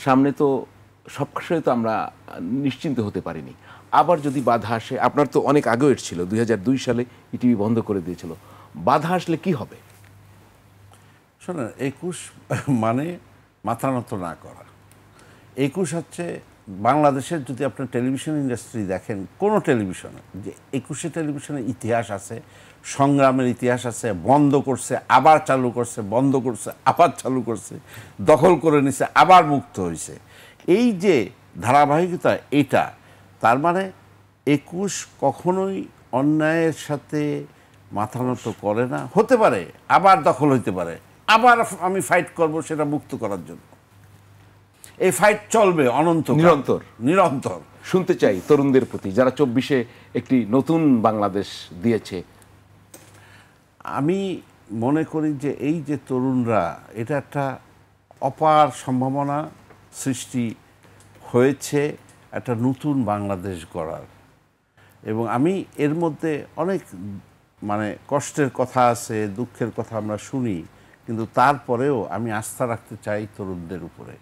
সামনে তো সব ক্ষেত্রে তো আমরা নিশ্চিন্ত হতে পারিনি। আবার যদি বাধা আসে, আপনার তো অনেক আগেও এসেছিল, 2002 সালে ইটিভি বন্ধ করে দিয়েছিল, বাধা আসলে কি হবে? শোনেন, 21 মানে মাথা নত না করা। 21 হচ্ছে বাংলাদেশের, যদি আপনার টেলিভিশন ইন্ডাস্ট্রি দেখেন, কোনো টেলিভিশনে যে 21 টেলিভিশনের ইতিহাস আছে, সংগ্রামের ইতিহাস আছে, বন্ধ করছে আবার চালু করছে, বন্ধ করছে আবার চালু করছে, দখল করে নিছে আবার মুক্ত হয়েছে, এই যে ধারাবাহিকতা, এটা তার মানে 21 কখনোই অন্যায়ের সাথে মাথা নত করে না। হতে পারে আবার দখল হইতে পারে, আবার আমি ফাইট করব সেটা মুক্ত করার জন্য। এই ফাইট চলবে অনন্ত, নিরন্তর নিরন্তর। শুনতে চাই তরুণদের প্রতি, যারা 24-এ একটি নতুন বাংলাদেশ দিয়েছে। আমি মনে করি যে এই যে তরুণরা, এটা একটা অপার সম্ভাবনা সৃষ্টি হয়েছে একটা নতুন বাংলাদেশ গড়ার। এবং আমি এর মধ্যে অনেক মানে কষ্টের কথা আছে, দুঃখের কথা আমরা শুনি, কিন্তু তারপরেও আমি আস্থা রাখতে চাই তরুণদের উপরে।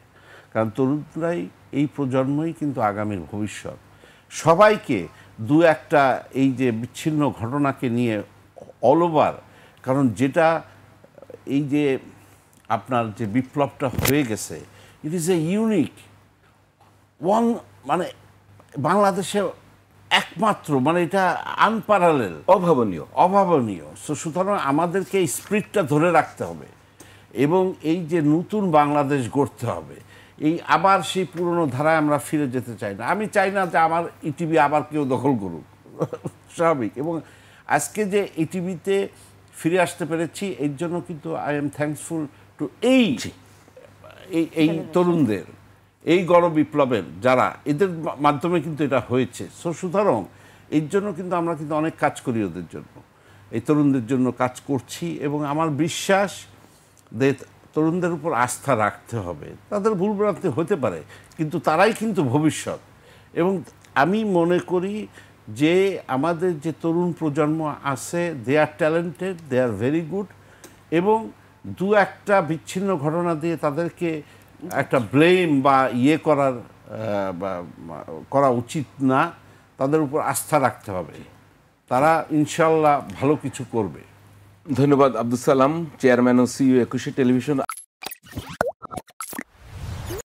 কারণ তরুণরাই, এই প্রজন্মই কিন্তু আগামীর ভবিষ্যৎ। সবাইকে দু একটা এই যে বিচ্ছিন্ন ঘটনাকে নিয়ে অল ওভার, কারণ যেটা এই যে আপনার যে বিপ্লবটা হয়ে গেছে, it is a unique one, মানে বাংলাদেশে একমাত্র, মানে এটা আনপ্যারালেল, অভাবনীয়। অভাবনীয়। সুতরাং আমাদেরকে এই স্পিরিটটা ধরে রাখতে হবে এবং এই যে নতুন বাংলাদেশ গড়তে হবে। এই আবার সেই পুরনো ধারায় আমরা ফিরে যেতে চাই না। আমি চাই না যে আমার ইটিভি আবার কেউ দখল করুক, স্বাভাবিক। এবং আজকে যে ইটিভিতে ফিরে আসতে পেরেছি, এর জন্য কিন্তু আই এম থ্যাঙ্কফুল টু এই তরুণদের, এই গণবিপ্লবের যারা, এদের মাধ্যমে কিন্তু এটা হয়েছে। সুতরাং এর জন্য কিন্তু আমরা কিন্তু অনেক কাজ করি ওদের জন্য, এই তরুণদের জন্য কাজ করছি। এবং আমার বিশ্বাস যে তরুণদের উপর আস্থা রাখতে হবে। তাদের ভুলভ্রান্তি হতে পারে, কিন্তু তারাই কিন্তু ভবিষ্যৎ। এবং আমি মনে করি যে আমাদের যে তরুণ প্রজন্ম আছে, they are talented, they are very good. এবং দু একটা বিচ্ছিন্ন ঘটনা দিয়ে তাদেরকে একটা ব্লেম বা করা উচিত না। তাদের উপর আস্থা রাখতে হবে, তারা ইনশাল্লাহ ভালো কিছু করবে। ধন্যবাদ আব্দুল সালাম, চেয়ারম্যান ও সিইও 21 টেলিভিশন।